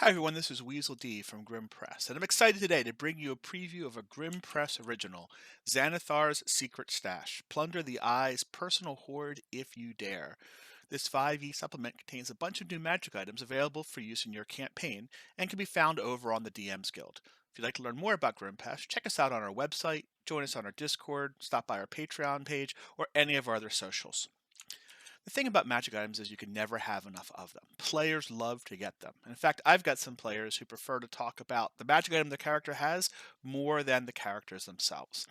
Hi everyone, this is Weasel D from Grim Press, and I'm excited today to bring you a preview of a Grim Press original, Xanathar's Secret Stash. Plunder the Eye's personal hoard if you dare. This 5e supplement contains a bunch of new magic items available for use in your campaign and can be found over on the DM's Guild. If you'd like to learn more about Grim Press, check us out on our website, join us on our Discord, stop by our Patreon page, or any of our other socials. The thing about magic items is you can never have enough of them. Players love to get them. In fact, I've got some players who prefer to talk about the magic item the character has more than the characters themselves.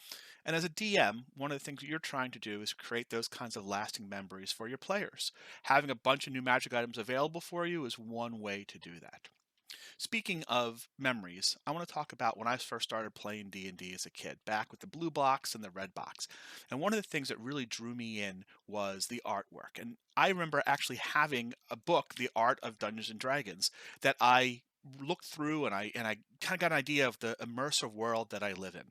And as a DM, one of the things that you're trying to do is create those kinds of lasting memories for your players. Having a bunch of new magic items available for you is one way to do that. Speaking of memories, I want to talk about when I first started playing D&D as a kid, back with the blue box and the red box. And one of the things that really drew me in was the artwork. And I remember actually having a book, The Art of Dungeons and Dragons, that I looked through and I kind of got an idea of the immersive world that I live in.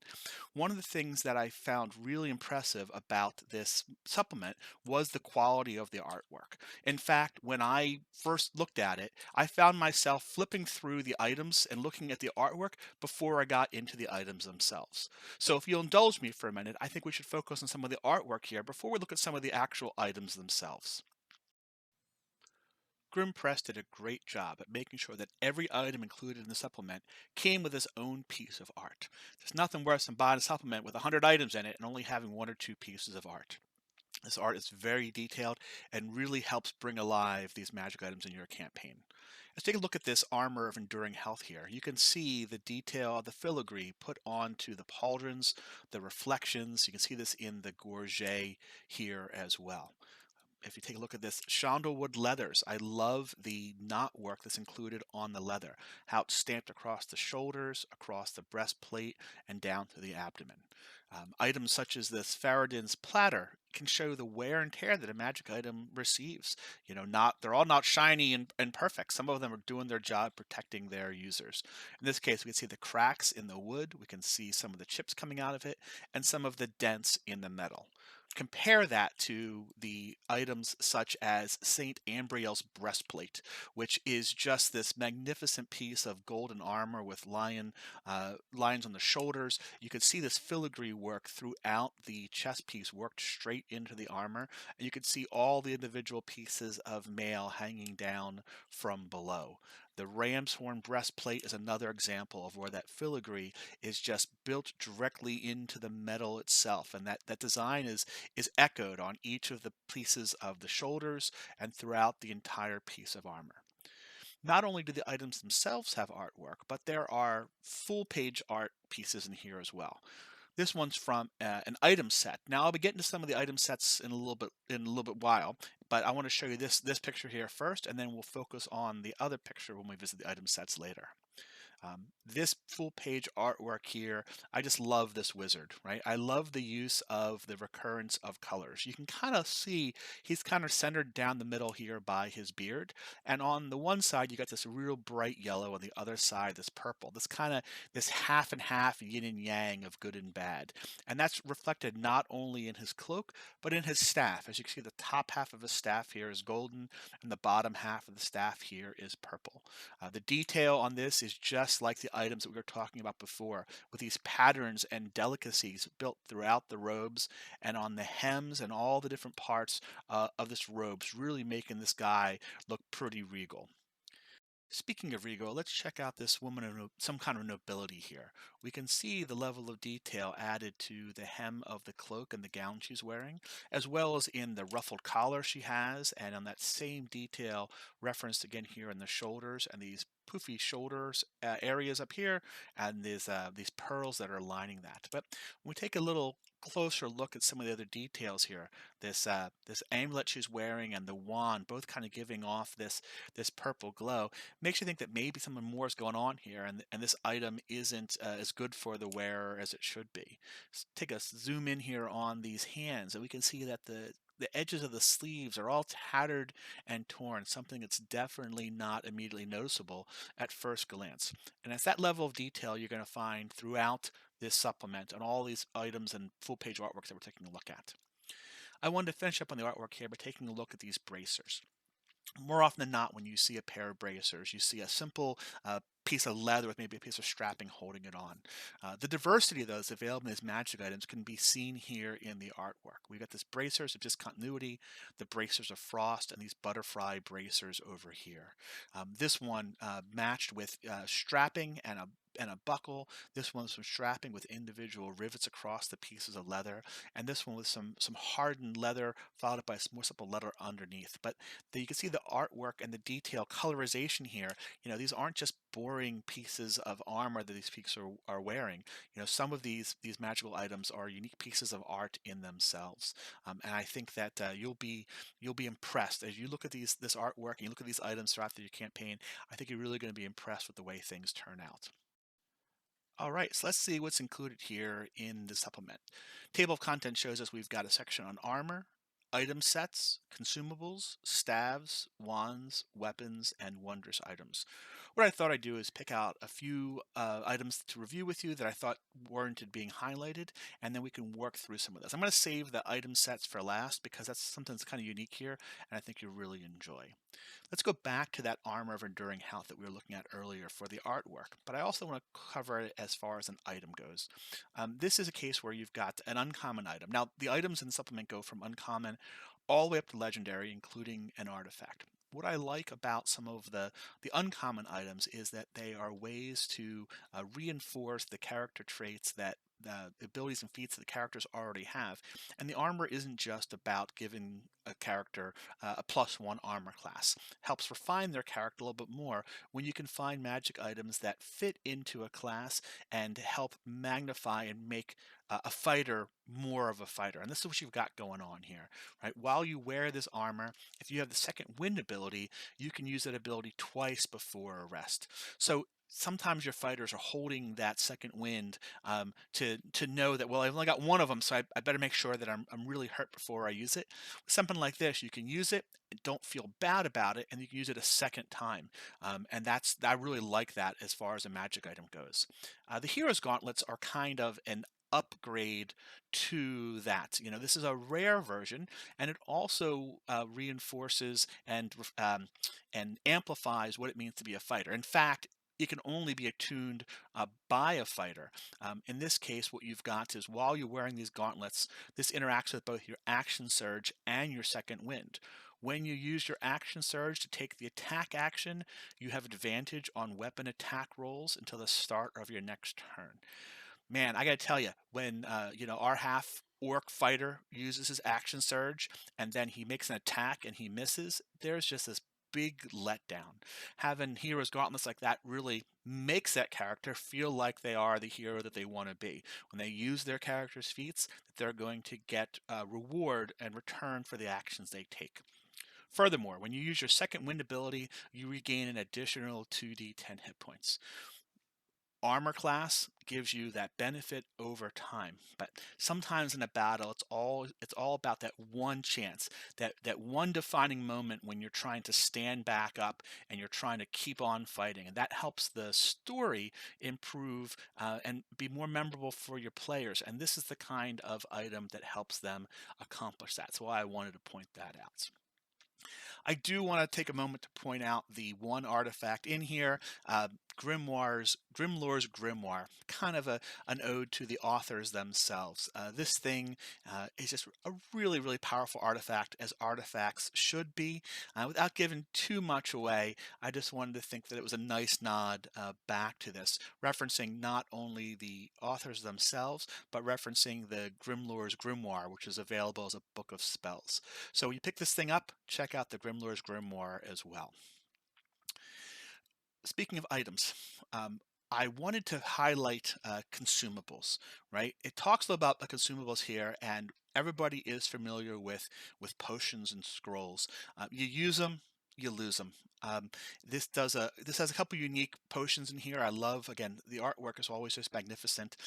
One of the things that I found really impressive about this supplement was the quality of the artwork. In fact, when I first looked at it, I found myself flipping through the items and looking at the artwork before I got into the items themselves. So if you'll indulge me for a minute, I think we should focus on some of the artwork here before we look at some of the actual items themselves. Grim Press did a great job at making sure that every item included in the supplement came with its own piece of art. There's nothing worse than buying a supplement with 100 items in it and only having one or two pieces of art. This art is very detailed and really helps bring alive these magic items in your campaign. Let's take a look at this armor of enduring health here. You can see the detail of the filigree put onto the pauldrons, the reflections. You can see this in the gorget here as well. If you take a look at this Chandlewood leathers, I love the knot work that's included on the leather, how it's stamped across the shoulders, across the breastplate, and down to the abdomen. Items such as this Faradin's platter can show the wear and tear that a magic item receives. They're all not shiny and perfect. Some of them are doing their job protecting their users. In this case, we can see the cracks in the wood, we can see some of the chips coming out of it, and some of the dents in the metal. Compare that to the items such as Saint Ambriel's breastplate, which is just this magnificent piece of golden armor with lions on the shoulders. You can see this filigree work throughout the chest piece worked straight into the armor, and you can see all the individual pieces of mail hanging down from below. The ram's horn breastplate is another example of where that filigree is just built directly into the metal itself, and that design is echoed on each of the pieces of the shoulders and throughout the entire piece of armor. Not only do the items themselves have artwork, but there are full page art pieces in here as well. This one's from an item set. Now I'll be getting to some of the item sets in a little bit while, but I want to show you this picture here first, and then we'll focus on the other picture when we visit the item sets later. This full page artwork here, I just love this wizard, right? I love the use of the recurrence of colors. You can kind of see he's kind of centered down the middle here by his beard. And on the one side, you got this real bright yellow, on the other side, this purple, this half and half yin and yang of good and bad. And that's reflected not only in his cloak, but in his staff. As you can see, the top half of his staff here is golden, and the bottom half of the staff here is purple. The detail on this is just like the items that we were talking about before, with these patterns and delicacies built throughout the robes and on the hems and all the different parts of this robes, really making this guy look pretty regal. Speaking of regal, let's check out this woman of some kind of nobility here. We can see the level of detail added to the hem of the cloak and the gown she's wearing, as well as in the ruffled collar she has, and on that same detail referenced again here in the shoulders and these poofy shoulders areas up here, and these pearls that are lining that. But when we take a little closer look at some of the other details here, this amulet she's wearing and the wand, both kind of giving off this purple glow, makes you think that maybe something more is going on here, and this item isn't as good for the wearer as it should be. Take a zoom in here on these hands, and we can see that the edges of the sleeves are all tattered and torn, something that's definitely not immediately noticeable at first glance. And it's that level of detail you're going to find throughout this supplement and all these items and full page artworks that we're taking a look at. I wanted to finish up on the artwork here by taking a look at these bracers. More often than not, when you see a pair of bracers, you see a simple piece of leather with maybe a piece of strapping holding it on. The diversity of those available in these magic items can be seen here in the artwork. We've got this bracers of discontinuity, the bracers of frost, and these butterfly bracers over here. This one matched with strapping and a buckle. This one's some strapping with individual rivets across the pieces of leather, and this one with some hardened leather followed up by some more supple leather underneath. But you can see the artwork and the detail colorization here. These aren't just boring pieces of armor that these peaks are wearing. Some of these magical items are unique pieces of art in themselves. And I think that you'll be impressed as you look at this artwork and you look at these items throughout your campaign. I think you're really going to be impressed with the way things turn out. All right, so let's see what's included here in the supplement. Table of contents shows us we've got a section on armor, item sets, consumables, staves, wands, weapons, and wondrous items. What I thought I'd do is pick out a few items to review with you that I thought warranted being highlighted, and then we can work through some of those. I'm going to save the item sets for last because that's something that's kind of unique here, and I think you'll really enjoy. Let's go back to that armor of enduring health that we were looking at earlier for the artwork, but I also want to cover it as far as an item goes. This is a case where you've got an uncommon item. Now, the items in the supplement go from uncommon all the way up to legendary, including an artifact. What I like about some of the uncommon items is that they are ways to reinforce the character traits that the abilities and feats that the characters already have. And the armor isn't just about giving a character a +1 armor class. Helps refine their character a little bit more when you can find magic items that fit into a class and help magnify and make a fighter more of a fighter. And this is what you've got going on here, right? While you wear this armor, if you have the second wind ability, you can use that ability twice before a rest. So sometimes your fighters are holding that second wind to know that, well, I've only got one of them, so I better make sure that I'm really hurt before I use it. With something like this, you can use it and don't feel bad about it, and you can use it a second time. And I really like that as far as a magic item goes. The hero's gauntlets are kind of an upgrade to that. This is a rare version, and it also reinforces and amplifies what it means to be a fighter. In fact, it can only be attuned by a fighter. In this case, what you've got is while you're wearing these gauntlets, this interacts with both your action surge and your second wind. When you use your action surge to take the attack action, you have advantage on weapon attack rolls until the start of your next turn. Man, I gotta tell you, when our half orc fighter uses his action surge and then he makes an attack and he misses, there's just this big letdown. Having heroes gauntlets like that really makes that character feel like they are the hero that they want to be. When they use their character's feats, that they're going to get reward and return for the actions they take. Furthermore, when you use your second wind ability, you regain an additional 2d10 hit points. Armor class gives you that benefit over time, but sometimes in a battle it's all about that one chance, that one defining moment when you're trying to stand back up and you're trying to keep on fighting, and that helps the story improve and be more memorable for your players. And this is the kind of item that helps them accomplish that. So I wanted to point that out. I do want to take a moment to point out the one artifact in here, Grimlore's Grimoire, kind of an ode to the authors themselves. This thing is just a really, really powerful artifact, as artifacts should be. Without giving too much away, I just wanted to think that it was a nice nod back to this, referencing not only the authors themselves, but referencing the Grimlore's Grimoire, which is available as a book of spells. So when you pick this thing up, check out the Grimlore's Grimoire as well. Speaking of items, I wanted to highlight consumables, right? It talks about the consumables here, and everybody is familiar with potions and scrolls. You use them, you lose them. This has a couple unique potions in here. I love, again, the artwork is always just magnificent,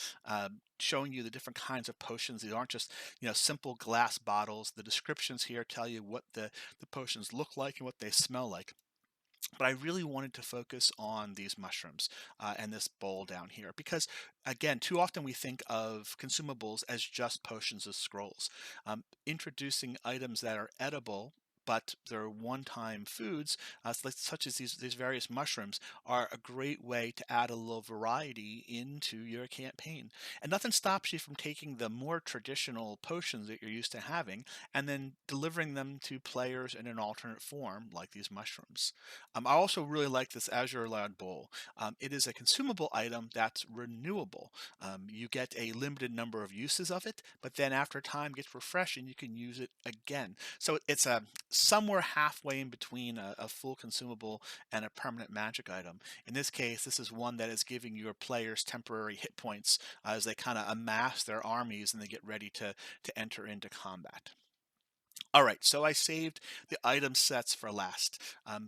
showing you the different kinds of potions. These aren't just simple glass bottles. The descriptions here tell you what the potions look like and what they smell like. But I really wanted to focus on these mushrooms and this bowl down here because, again, too often we think of consumables as just potions of scrolls. Introducing items that are edible but they're one-time foods, such as these various mushrooms, are a great way to add a little variety into your campaign. And nothing stops you from taking the more traditional potions that you're used to having and then delivering them to players in an alternate form, like these mushrooms. I also really like this Azure Allowed Bowl. It is a consumable item that's renewable. You get a limited number of uses of it, but then after time gets refreshed and you can use it again. So it's a somewhere halfway in between a full consumable and a permanent magic item. In this case, this is one that is giving your players temporary hit points as they kind of amass their armies and they get ready to enter into combat. All right, so I saved the item sets for last.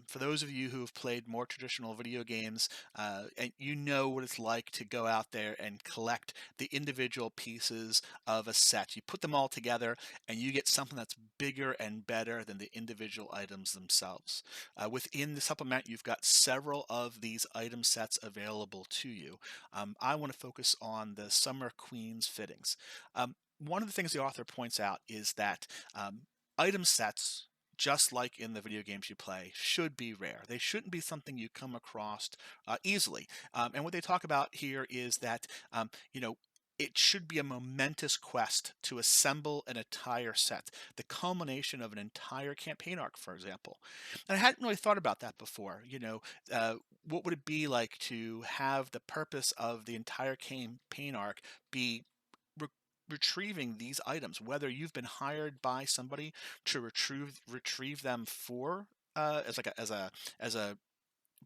For those of you who have played more traditional video games, and you know what it's like to go out there and collect the individual pieces of a set. You put them all together, and you get something that's bigger and better than the individual items themselves. Within the supplement, you've got several of these item sets available to you. I want to focus on the Summer Queen's fittings. One of the things the author points out is that item sets, just like in the video games you play, should be rare. They shouldn't be something you come across easily. And what they talk about here is that, it should be a momentous quest to assemble an entire set, the culmination of an entire campaign arc, for example. And I hadn't really thought about that before. What would it be like to have the purpose of the entire campaign arc be re- retrieving these items, whether you've been hired by somebody to retrieve them for as like a as a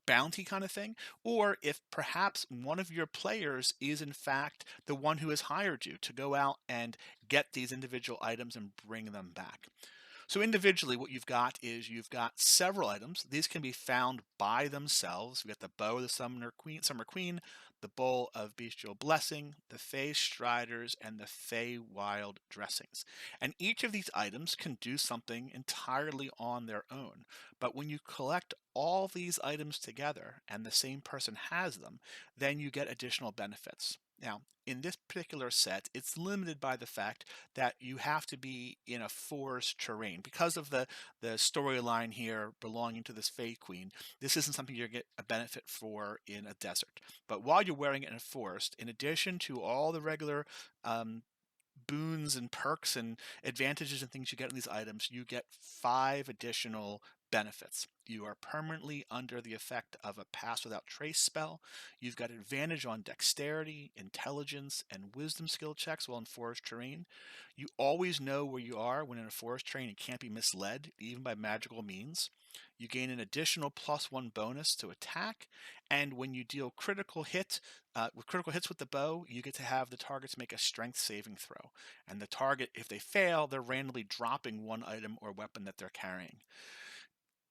bounty kind of thing, or if perhaps one of your players is in fact the one who has hired you to go out and get these individual items and bring them back. So individually, what you've got several items. These can be found by themselves. We've got the bow of the Summer Queen, the bowl of Bestial Blessing, the Fey Striders, and the Fey Wild Dressings. And each of these items can do something entirely on their own. But when you collect all these items together and the same person has them, then you get additional benefits. Now, in this particular set, it's limited by the fact that you have to be in a forest terrain. Because of the storyline here belonging to this Fey Queen, this isn't something you get a benefit for in a desert. But while you're wearing it in a forest, in addition to all the regular um, boons and perks and advantages and things you get in these items, you get 5 additional benefits. You are permanently under the effect of a pass without trace spell. You've got advantage on dexterity, intelligence, and wisdom skill checks while in forest terrain. You always know where you are when in a forest terrain and can't be misled, even by magical means. You gain an additional +1 bonus to attack, and when you deal critical hits with the bow, you get to have the targets make a strength saving throw. And the target, if they fail, they're randomly dropping one item or weapon that they're carrying.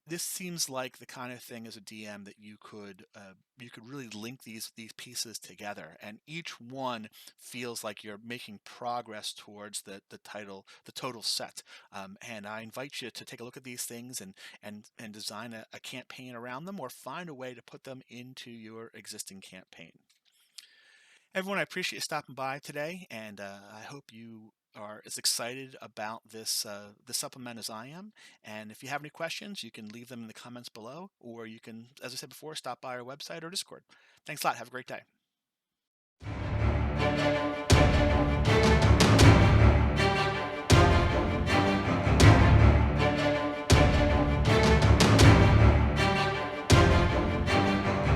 This seems like the kind of thing as a DM that you could really link these pieces together, and each one feels like you're making progress towards the total set. And I invite you to take a look at these things and design a campaign around them, or find a way to put them into your existing campaign. Everyone, I appreciate you stopping by today, and I hope you are as excited about this supplement as I am. And if you have any questions, you can leave them in the comments below, or you can, as I said before, stop by our website or Discord. Thanks a lot. Have a great day.